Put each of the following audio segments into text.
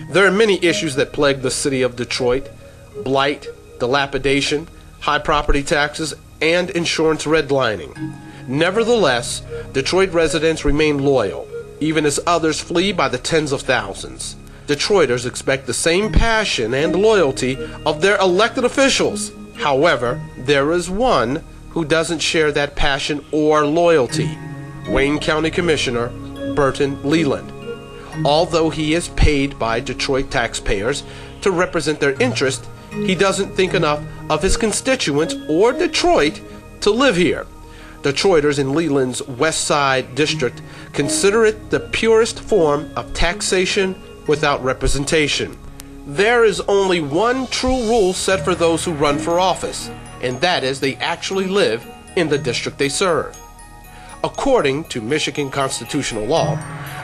There are many issues that plague the city of Detroit: blight, dilapidation, high property taxes, and insurance redlining. Nevertheless, Detroit residents remain loyal, even as others flee by the tens of thousands. Detroiters expect the same passion and loyalty of their elected officials. However, there is one who doesn't share that passion or loyalty: Wayne County Commissioner Burton Leland. Although he is paid by Detroit taxpayers to represent their interest, he doesn't think enough of his constituents or Detroit to live here. Detroiters in Leland's West Side district consider it the purest form of taxation without representation. There is only one true rule set for those who run for office, and that is they actually live in the district they serve. According to Michigan constitutional law,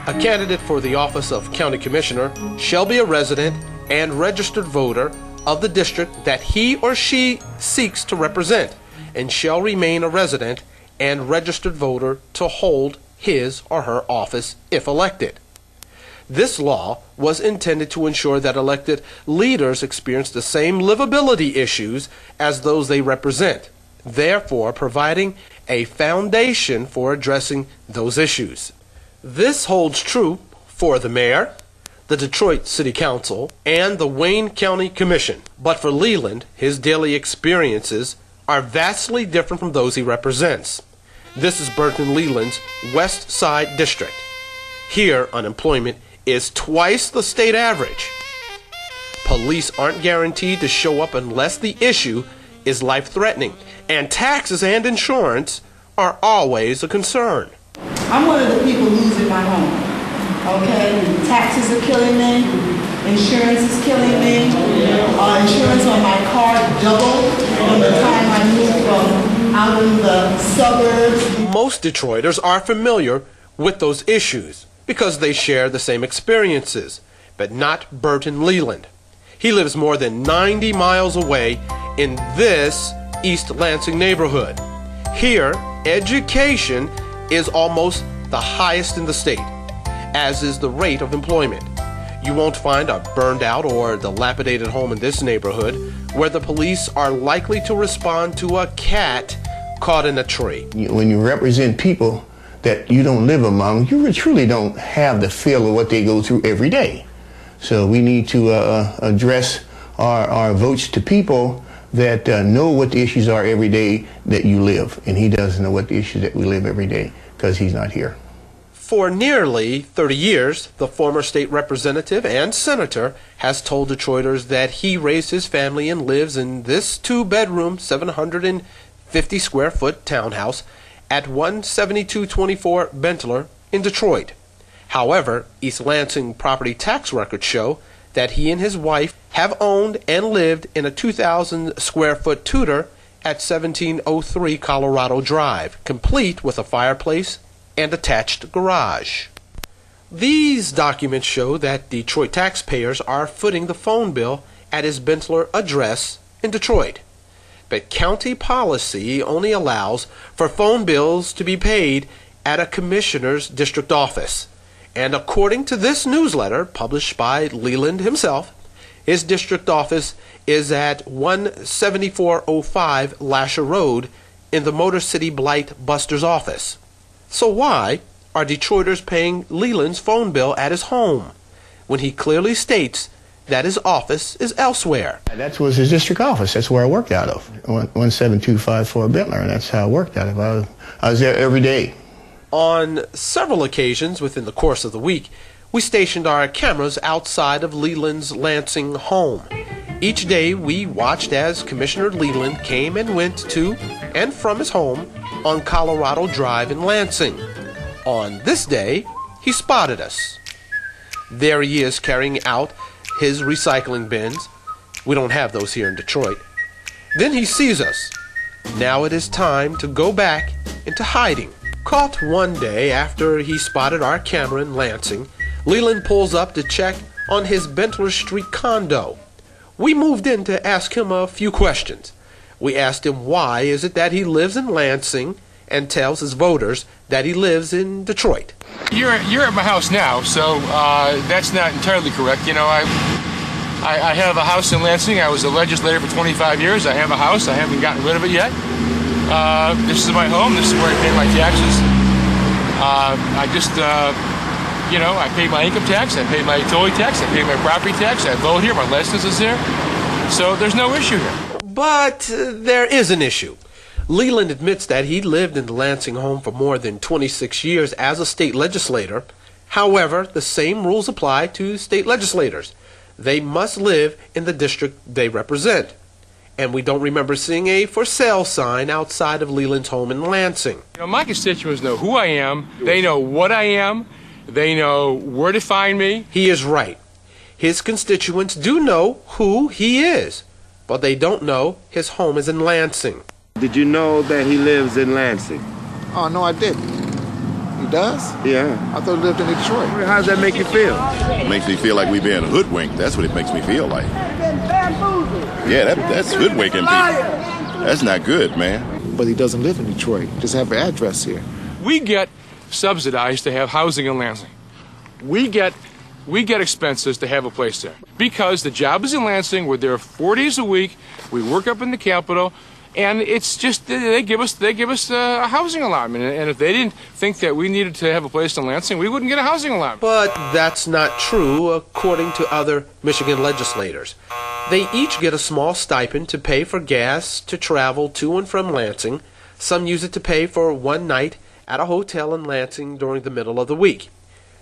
a candidate for the office of county commissioner shall be a resident and registered voter of the district that he or she seeks to represent, and shall remain a resident and registered voter to hold his or her office if elected. This law was intended to ensure that elected leaders experience the same livability issues as those they represent, therefore providing a foundation for addressing those issues. This holds true for the mayor, the Detroit City Council, and the Wayne County Commission. But for Leland, his daily experiences are vastly different from those he represents. This is Burton Leland's West Side District. Here, unemployment is twice the state average. Police aren't guaranteed to show up unless the issue is life-threatening, and taxes and insurance are always a concern. I'm one of the people losing my home, okay? Taxes are killing me, insurance is killing me, insurance on my car doubled from the time I moved from out in the suburbs. Most Detroiters are familiar with those issues because they share the same experiences, but not Burton Leland. He lives more than 90 miles away in this East Lansing neighborhood. Here, education is almost the highest in the state, as is the rate of employment. You won't find a burned out or dilapidated home in this neighborhood where the police are likely to respond to a cat caught in a tree. When you represent people that you don't live among, you truly don't have the feel of what they go through every day. So we need to address our votes to people that know what the issues are every day that you live. And he doesn't know what the issues that we live every day because he's not here. For nearly 30 years, the former state representative and senator has told Detroiters that he raised his family and lives in this two-bedroom, 750-square-foot townhouse at 17224 Bentler in Detroit. However, East Lansing property tax records show that he and his wife have owned and lived in a 2,000-square-foot Tudor at 1703 Colorado Drive, complete with a fireplace and attached garage. These documents show that Detroit taxpayers are footing the phone bill at his Bentler address in Detroit. But county policy only allows for phone bills to be paid at a commissioner's district office. And according to this newsletter published by Leland himself, his district office is at 17405 Lasher Road in the Motor City Blight Buster's office. So why are Detroiters paying Leland's phone bill at his home when he clearly states that his office is elsewhere? That was his district office. That's where I worked out of, 17254 Bentler, and that's how I worked out of. I was there every day. On several occasions within the course of the week, we stationed our cameras outside of Leland's Lansing home. Each day we watched as Commissioner Leland came and went to and from his home on Colorado Drive in Lansing. On this day, he spotted us. There he is carrying out his recycling bins. We don't have those here in Detroit. Then he sees us. Now it is time to go back into hiding. Caught one day after he spotted our camera in Lansing, Leland pulls up to check on his Bentler Street condo. We moved in to ask him a few questions. We asked him why is it that he lives in Lansing and tells his voters that he lives in Detroit. You're at my house now, so that's not entirely correct. You know, I have a house in Lansing. I was a legislator for 25 years. I have a house. I haven't gotten rid of it yet. This is my home. This is where I pay my taxes. You know, I pay my income tax. I pay my utility tax. I pay my property tax. I vote here. My license is here. So there's no issue here. But there is an issue. Leland admits that he lived in the Lansing home for more than 26 years as a state legislator. However, the same rules apply to state legislators. They must live in the district they represent. And we don't remember seeing a for sale sign outside of Leland's home in Lansing. You know, my constituents know who I am. They know what I am. They know where to find me. He is right. His constituents do know who he is, but they don't know his home is in Lansing. Did you know that he lives in Lansing? Oh, no, I didn't. He does? Yeah. I thought he lived in Detroit. How does that make you feel? It makes me feel like we're being hoodwinked. That's what it makes me feel like. Yeah, that's hoodwinking people. That's not good, man. But he doesn't live in Detroit. He doesn't have an address here. We get subsidized to have housing in Lansing. We get expenses to have a place there. Because the job is in Lansing, we're there 4 days a week, we work up in the Capitol, and it's just, they give us a housing allotment. And if they didn't think that we needed to have a place in Lansing, we wouldn't get a housing allotment. But that's not true, according to other Michigan legislators. They each get a small stipend to pay for gas to travel to and from Lansing. Some use it to pay for one night at a hotel in Lansing during the middle of the week.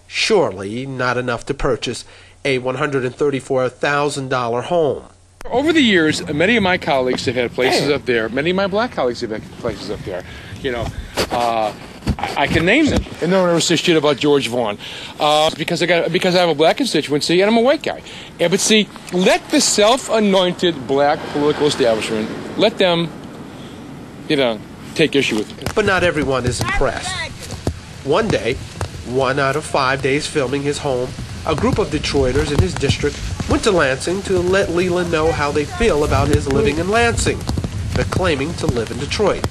Surely not enough to purchase a $134,000 home. Over the years, many of my colleagues have had places up there. Many of my black colleagues have had places up there. You know, I can name them. And no one ever says shit about George Vaughn because I have a black constituency and I'm a white guy. But see, let the self-anointed black political establishment, let them, you know, take issue with it. But not everyone is impressed. One day, 1 out of 5 days filming his home, a group of Detroiters in his district went to Lansing to let Leland know how they feel about his living in Lansing, but claiming to live in Detroit.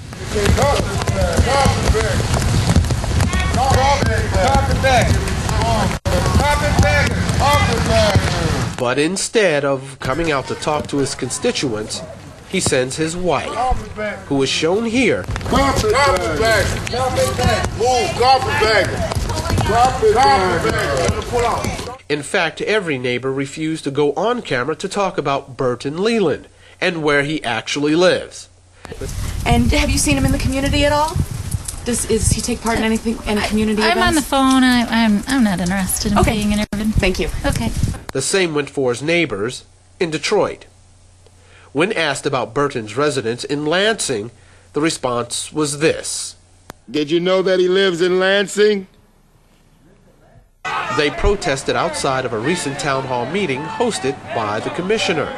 But instead of coming out to talk to his constituents, he sends his wife, who is shown here, In fact, every neighbor refused to go on camera to talk about Burton Leland and where he actually lives. And have you seen him in the community at all? Does he take part in anything, any community events? I'm on the phone. I'm not interested in being interviewed. Thank you. Okay. The same went for his neighbors in Detroit. When asked about Burton's residence in Lansing, the response was this. Did you know that he lives in Lansing? They protested outside of a recent town hall meeting hosted by the commissioner.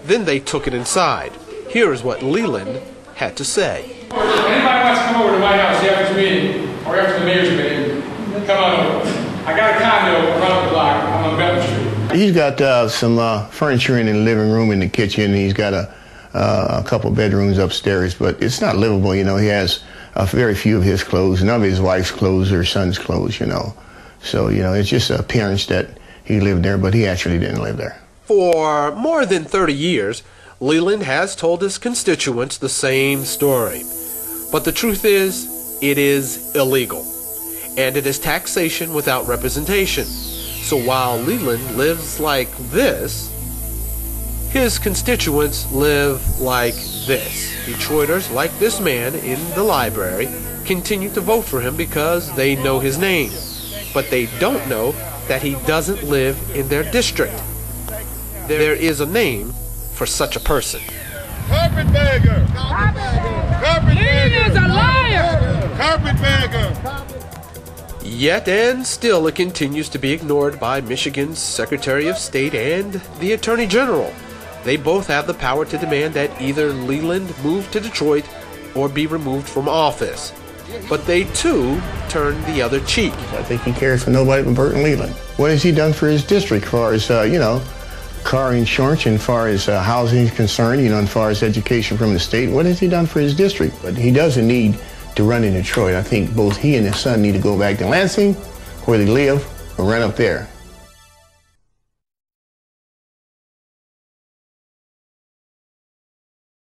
Then they took it inside. Here is what Leland had to say. If anybody wants to come over to my house after this meeting, or after the mayor's meeting, come on over. I got a condo around the block on Benton Street. He's got some furniture in the living room and the kitchen. He's got a couple bedrooms upstairs, but it's not livable, you know. He has very few of his clothes, none of his wife's clothes or son's clothes, you know. So, you know, it's just an appearance that he lived there, but he actually didn't live there. For more than 30 years, Leland has told his constituents the same story. But the truth is, it is illegal. And it is taxation without representation. So while Leland lives like this, his constituents live like this. Detroiters, like this man in the library, continue to vote for him because they know his name. But they don't know that he doesn't live in their district. There is a name for such a person. Carpetbagger! Carpetbagger! He is a liar! Carpetbagger! Yet and still it continues to be ignored by Michigan's Secretary of State and the Attorney General. They both have the power to demand that either Leland move to Detroit or be removed from office. But they too turn the other cheek. I think he cares for nobody but Burton Leland. What has he done for his district as far as, you know, car insurance, and as far as housing is concerned, you know, as far as education from the state. What has he done for his district? But he doesn't need to run in Detroit. I think both he and his son need to go back to Lansing, where they live, or run up there.